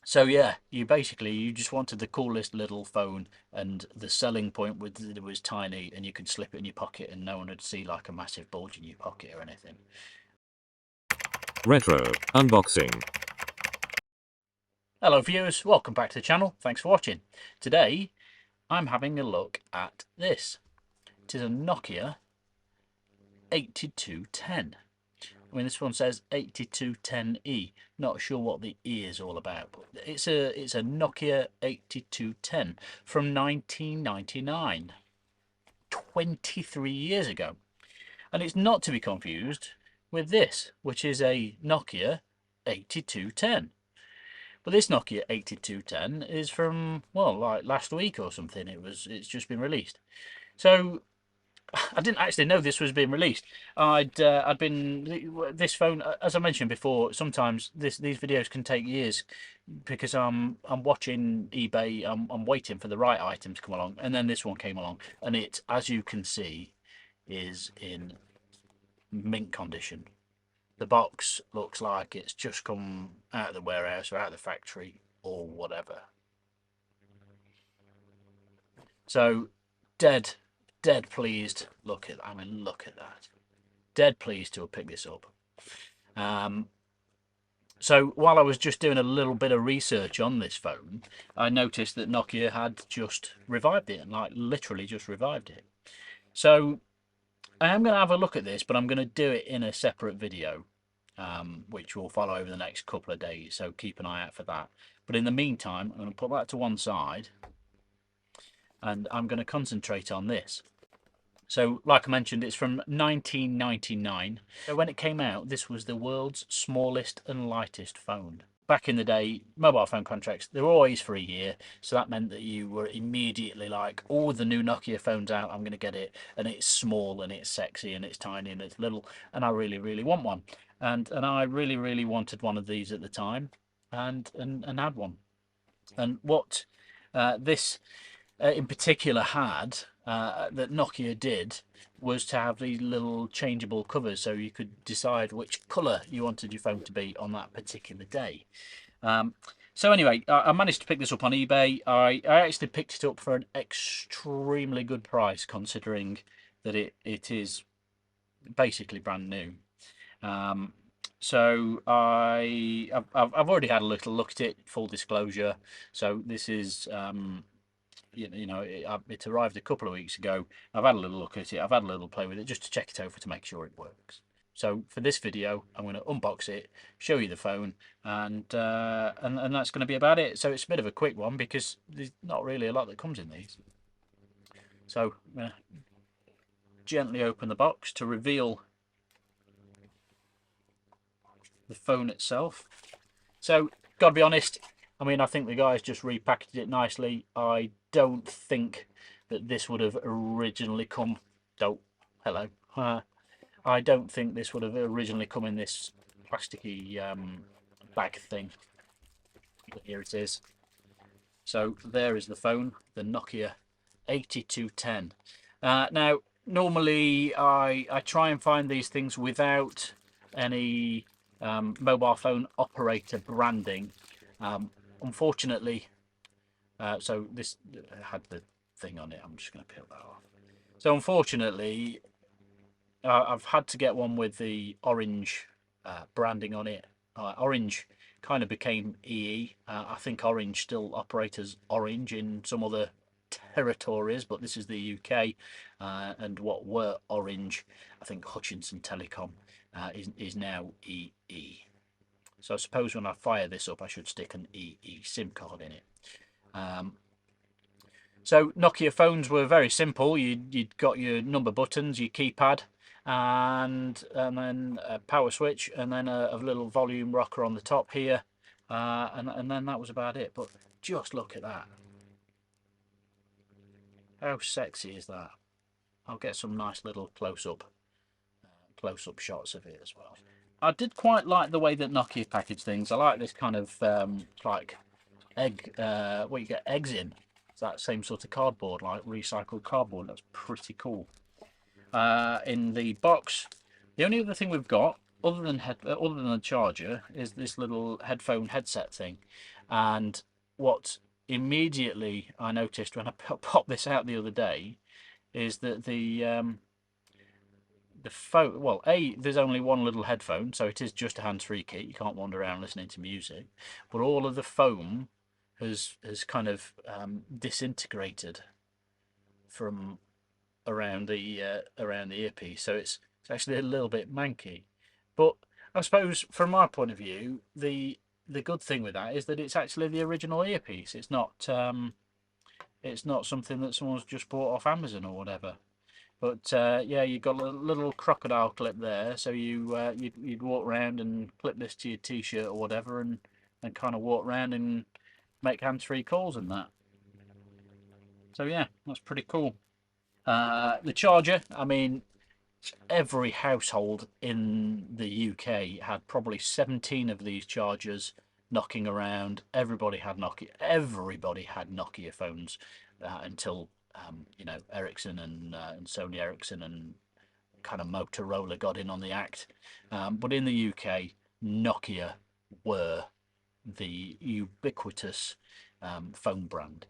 So yeah, you just wanted the coolest little phone, and the selling point was that it was tiny and you could slip it in your pocket and no one would see like a massive bulge in your pocket or anything. Retro unboxing. Hello viewers, welcome back to the channel. Thanks for watching. Today I'm having a look at this. It is a Nokia 8210. I mean, this one says 8210E. Not sure what the E is all about, but it's a Nokia 8210 from 1999, 23 years ago. And it's not to be confused with this, which is a Nokia 8210. But this Nokia 8210 is from, well, like last week or something. It's just been released. So I didn't actually know this was being released. I'd been this phone, as I mentioned before. Sometimes these videos can take years because I'm watching eBay. I'm waiting for the right item to come along, and then this one came along, and it, as you can see, is in mint condition. The box looks like it's just come out of the warehouse or out of the factory or whatever. So dead, dead pleased. Look at that. Dead pleased to have picked this up. So while I was just doing a little bit of research on this phone, I noticed that Nokia had just revived it, and like literally just revived it. So I am going to have a look at this, but I'm going to do it in a separate video, which will follow over the next couple of days. So keep an eye out for that. But in the meantime, I'm going to put that to one side, and I'm going to concentrate on this. So, like I mentioned, it's from 1999. So when it came out, this was the world's smallest and lightest phone. Back in the day, mobile phone contracts, they were always for a year. So that meant that you were immediately like, oh, the new Nokia phone's out, I'm going to get it. And it's small and it's sexy and it's tiny and it's little. And I really, really want one. And I really, really wanted one of these at the time, and had one. And what this in particular had, that Nokia did, was to have these little changeable covers, so you could decide which colour you wanted your phone to be on that particular day. Um, so anyway, I managed to pick this up on eBay. I actually picked it up for an extremely good price, considering that it is basically brand new. Um, so I've already had a little look at it, full disclosure. So this is it arrived a couple of weeks ago. I've had a little look at it. I've had a little play with it just to check it over to make sure it works. So for this video, I'm going to unbox it, show you the phone, and that's going to be about it. So it's a bit of a quick one because there's not really a lot that comes in these. So I'm going to gently open the box to reveal the phone itself. So, gotta be honest, I mean, I think the guys just repackaged it nicely. I don't think that this would have originally come. Oh, hello. I don't think this would have originally come in this plasticky bag thing. But here it is. So there is the phone, the Nokia 8210. Now, normally I try and find these things without any mobile phone operator branding. Unfortunately, so this had the thing on it. I'm just going to peel that off. So unfortunately, I've had to get one with the orange branding on it. Orange kind of became EE. I think Orange still operates as Orange in some other territories, but this is the UK, and what were Orange, I think Hutchinson Telecom, is now EE. So I suppose when I fire this up, I should stick an EE SIM card in it. So Nokia phones were very simple. You'd got your number buttons, your keypad, and then a power switch, and then a little volume rocker on the top here, and then that was about it. But just look at that. How sexy is that? I'll get some nice little close-up shots of it as well. I did quite like the way that Nokia packaged things. I like this kind of like egg, what you get eggs in. It's that same sort of cardboard, like recycled cardboard. That's pretty cool. In the box, the only other thing we've got, other than the charger, is this little headphone headset thing. And what immediately I noticed when I popped this out the other day is that the phone, well, there's only one little headphone, so it is just a hands-free kit. You can't wander around listening to music, but all of the foam has kind of disintegrated from around the earpiece, so it's actually a little bit manky. But I suppose from my point of view, the good thing with that is that it's actually the original earpiece. It's not something that someone's just bought off Amazon or whatever. But yeah, you've got a little crocodile clip there, so you'd walk around and clip this to your t-shirt or whatever, and kind of walk around and make hands-free calls and that. So yeah, that's pretty cool. The charger, I mean, every household in the UK had probably 17 of these chargers knocking around. Everybody had Nokia phones until Ericsson and Sony Ericsson and kind of Motorola got in on the act. But in the UK, Nokia were the ubiquitous phone brand.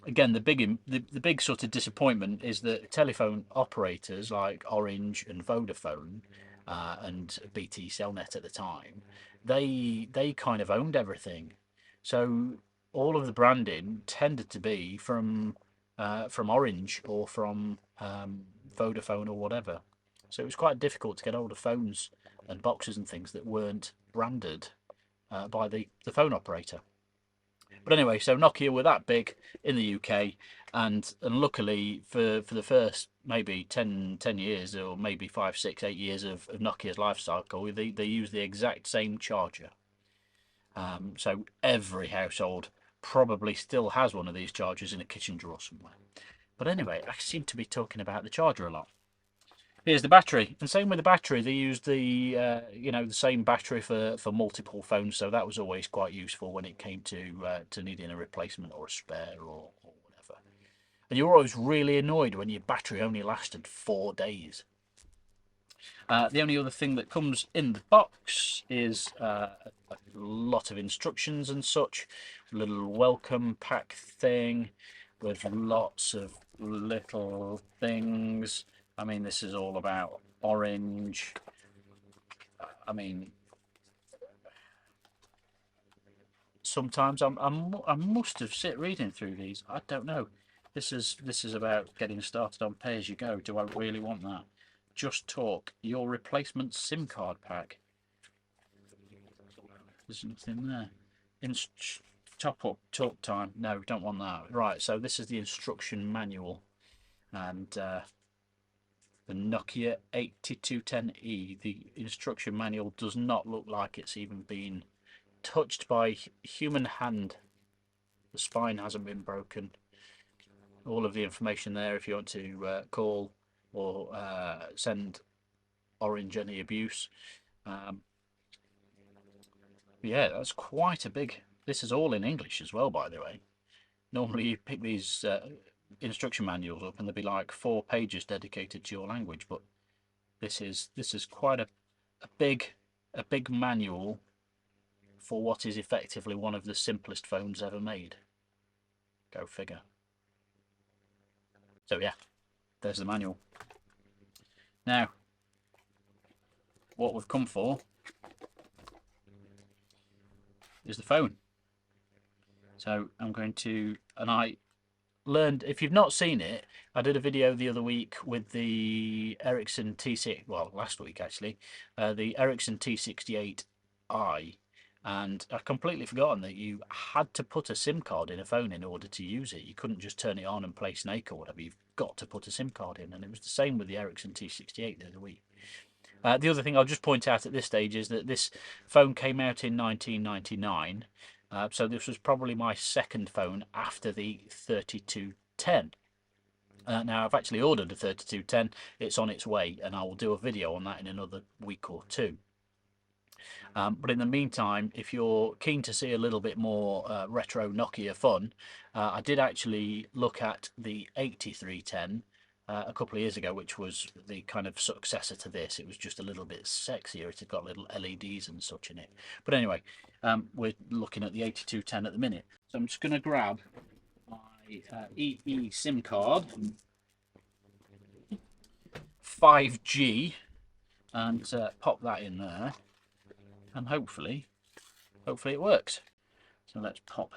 Again, the big sort of disappointment is that telephone operators like Orange and Vodafone and BT Cellnet at the time, they kind of owned everything. So all of the branding tended to be from Orange or from Vodafone or whatever. So it was quite difficult to get hold of phones and boxes and things that weren't branded by the phone operator. But anyway, so Nokia were that big in the UK, and luckily for the first maybe 10 years, or maybe 5, 6, 8 years of Nokia's life cycle, they used the exact same charger. So every household probably still has one of these chargers in a kitchen drawer somewhere. But anyway, I seem to be talking about the charger a lot. Here's the battery, and same with the battery. They used the same battery for multiple phones, so that was always quite useful when it came to needing a replacement or a spare or whatever. And you were always really annoyed when your battery only lasted 4 days. The only other thing that comes in the box is a lot of instructions and such, a little welcome pack thing with lots of little things. I mean, this is all about Orange. I mean, sometimes I must have sit reading through these. I don't know. This is about getting started on pay as you go. Do I really want that? Just talk. Your replacement SIM card pack. There's nothing there. Top up talk time. No, don't want that. Right. So this is the instruction manual, and the Nokia 8210E. The instruction manual does not look like it's even been touched by human hand. The spine hasn't been broken. All of the information there if you want to call or send Orange any abuse. Yeah, that's quite a big. This is all in English as well, by the way. Normally you pick these instruction manuals up and there'd be like 4 pages dedicated to your language, but this is quite a big manual for what is effectively one of the simplest phones ever made. Go figure. So yeah, there's the manual. Now, what we've come for is the phone. So I'm going to, and I learned, if you've not seen it, I did a video the other week with the Ericsson T6, well, last week actually, the Ericsson T68i, and I'd completely forgotten that you had to put a SIM card in a phone in order to use it. You couldn't just turn it on and play Snake or whatever. You've got to put a SIM card in, and it was the same with the Ericsson T68 the other week. The other thing I'll just point out at this stage is that this phone came out in 1999, so this was probably my second phone after the 3210. Now I've actually ordered a 3210, it's on its way, and I will do a video on that in another week or two. But in the meantime, if you're keen to see a little bit more retro Nokia fun, I did actually look at the 8310, a couple of years ago, which was the kind of successor to this. It was just a little bit sexier. It had got little LEDs and such in it. But anyway, we're looking at the 8210 at the minute. So I'm just going to grab my EE SIM card, 5G, and pop that in there, and hopefully it works. So let's pop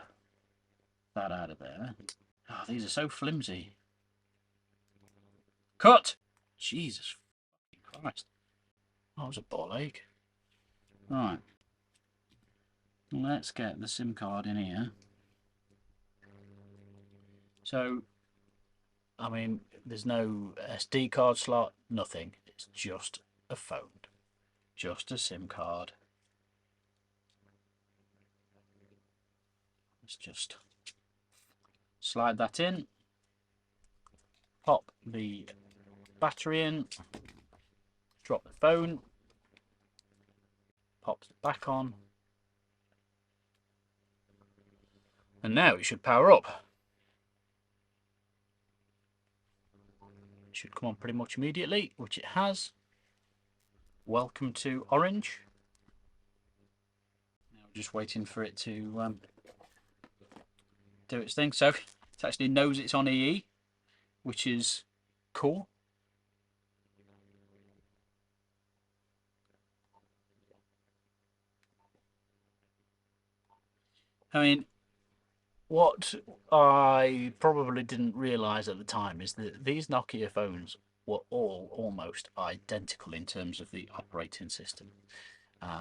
that out of there. Oh, these are so flimsy. Cut! Jesus Christ. That was a ball ache. Right. Let's get the SIM card in here. So, I mean, there's no SD card slot, nothing. It's just a phone. Just a SIM card. Let's just slide that in. Pop the battery in. Drop the phone. Pops it back on. And now it should power up. It should come on pretty much immediately, which it has. Welcome to Orange. Now just waiting for it to do its thing. So it actually knows it's on EE, which is cool. I mean, what I probably didn't realise at the time is that these Nokia phones were all almost identical in terms of the operating system.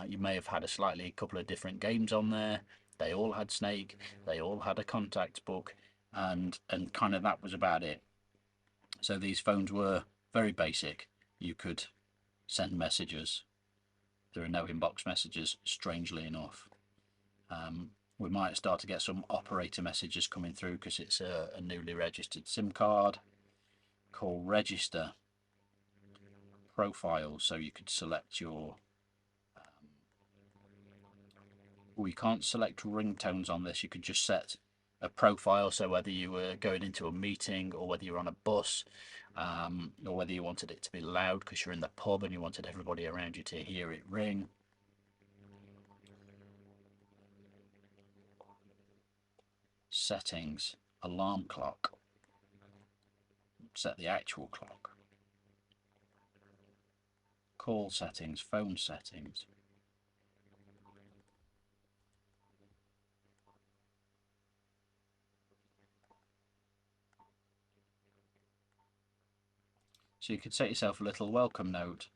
You may have had a couple of different games on there. They all had Snake, they all had a contact book, and kind of that was about it. So these phones were very basic. You could send messages. There are no inbox messages, strangely enough. We might start to get some operator messages coming through because it's a newly registered SIM card. Call register profile, so you could select your we can't select ringtones on this. You could just set a profile, so whether you were going into a meeting or whether you're on a bus, or whether you wanted it to be loud because you're in the pub and you wanted everybody around you to hear it ring. Settings, alarm clock, set the actual clock. Call settings, phone settings. So you could set yourself a little welcome note.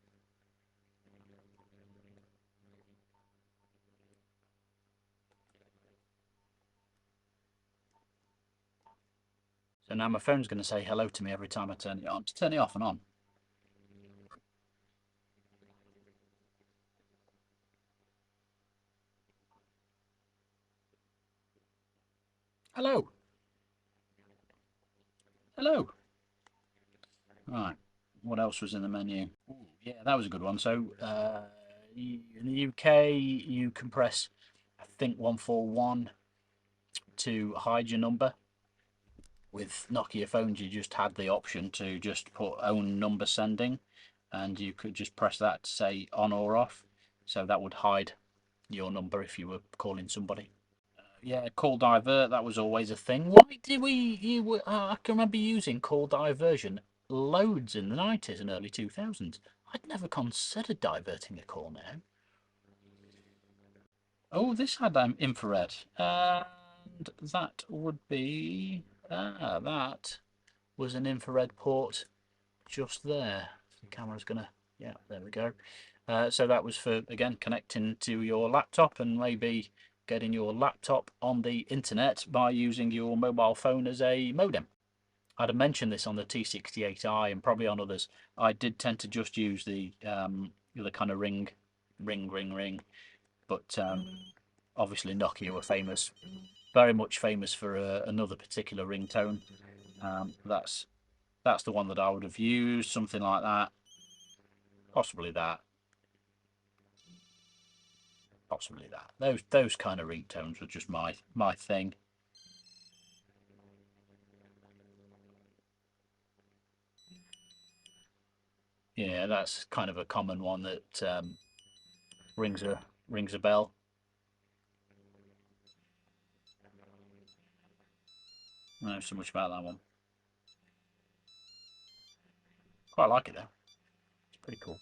So now my phone's going to say hello to me every time I turn it on. To turn it off and on. Hello. Hello. Right. What else was in the menu? Ooh, yeah, that was a good one. So in the UK, you can press, I think, 141 to hide your number. With Nokia phones, you just had the option to just put own number sending, and you could just press that to say on or off. So that would hide your number if you were calling somebody. Yeah, call divert, that was always a thing. Why did I can remember using call diversion loads in the 90s and early 2000s. I'd never considered diverting a call now. Oh, this had infrared, and that would be that was an infrared port just there. The camera's gonna, yeah, there we go. So that was for, again, connecting to your laptop and maybe getting your laptop on the internet by using your mobile phone as a modem. I'd have mentioned this on the T68i and probably on others. I did tend to just use the kind of ring, but obviously Nokia were famous, very much famous for another particular ringtone. That's the one that I would have used, something like that, possibly that. Possibly that. Those kind of ringtones were just my thing. Yeah, that's kind of a common one that rings a bell. I don't know so much about that one. Quite like it though. It's pretty cool.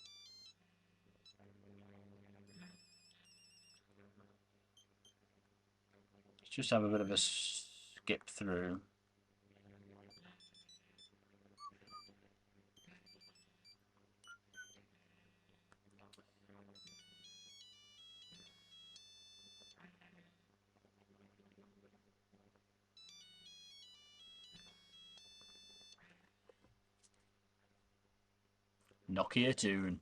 Let's just have a bit of a skip through. Nokia tune.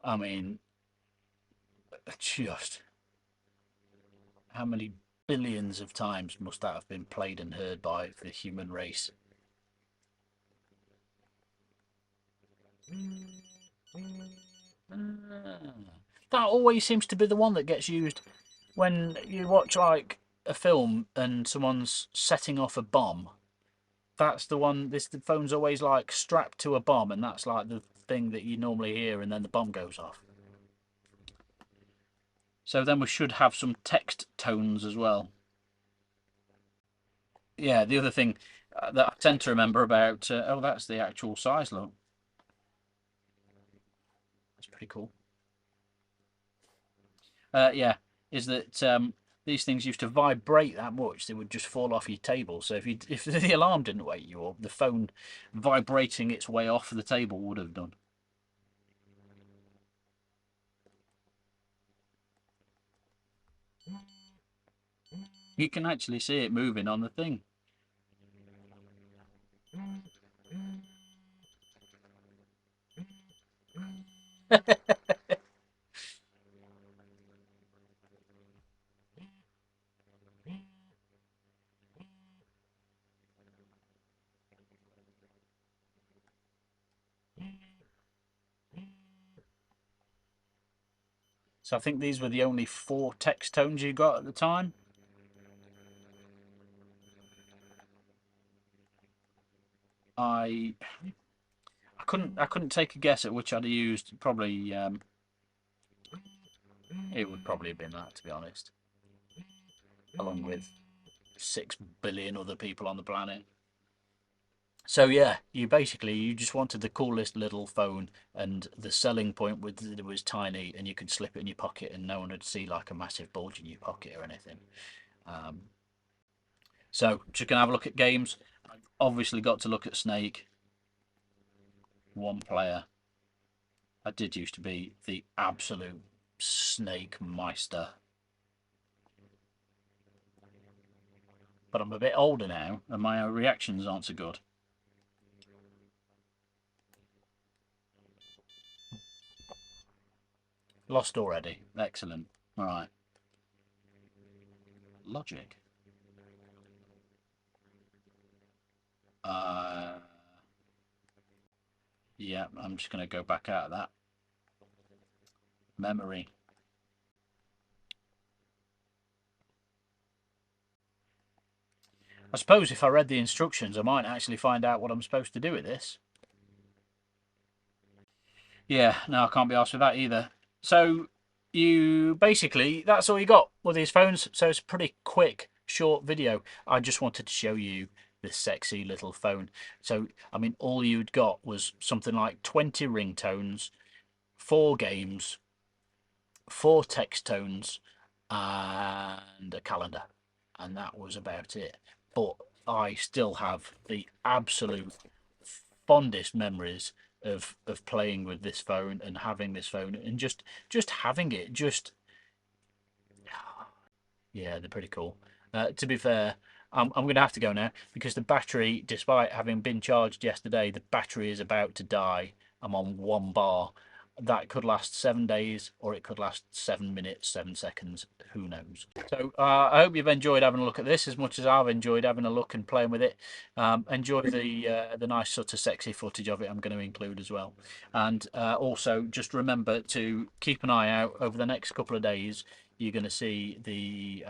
I mean, just how many billions of times must that have been played and heard by the human race? That always seems to be the one that gets used when you watch like a film and someone's setting off a bomb. That's the one. The phone's always like strapped to a bomb, and that's like the thing that you normally hear, and then the bomb goes off. So then we should have some text tones as well. Yeah, the other thing that I tend to remember about, oh, that's the actual size, look. That's pretty cool. Yeah, is that these things used to vibrate that much they would just fall off your table. So if the alarm didn't wake you up, the phone vibrating its way off the table would have done. You can actually see it moving on the thing. So I think these were the only 4 text tones you got at the time. I I couldn't take a guess at which I'd have used. Probably it would probably have been that, to be honest, along with 6 billion other people on the planet. So yeah, you just wanted the coolest little phone, and the selling point was that it was tiny and you could slip it in your pocket and no one would see like a massive bulge in your pocket or anything. Um, so just gonna have a look at games. I've obviously got to look at Snake, one player. I did used to be the absolute Snake Meister, but I'm a bit older now and my reactions aren't so good. Lost already. Excellent. All right. Logic. Uh, yeah, I'm just going to go back out of that. Memory. I suppose if I read the instructions, I might actually find out what I'm supposed to do with this. Yeah, no, I can't be asked with that either. So you basically, that's all you got with these phones. So it's a pretty quick, short video. I just wanted to show you this sexy little phone. So, I mean, all you'd got was something like 20 ringtones, 4 games, 4 text tones, and a calendar. And that was about it. But I still have the absolute fondest memories of playing with this phone and having this phone and just having it. Just yeah, they're pretty cool. To be fair, I'm going to have to go now because the battery, despite having been charged yesterday, the battery is about to die. I'm on 1 bar. That could last 7 days or it could last 7 minutes, 7 seconds. Who knows? So I hope you've enjoyed having a look at this as much as I've enjoyed having a look and playing with it. Enjoy the nice sort of sexy footage of it I'm going to include as well. And also just remember to keep an eye out over the next couple of days. You're going to see the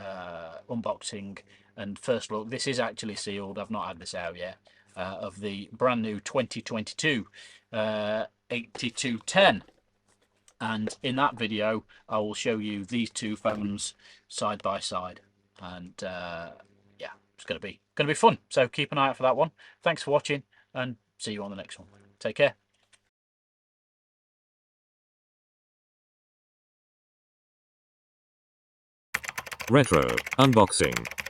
unboxing and first look. This is actually sealed. I've not had this out yet. of the brand new 2022 8210. And in that video I will show you these two phones side by side, and yeah, it's going to be fun, so keep an eye out for that one. Thanks for watching, and see you on the next one. Take care. Retro unboxing.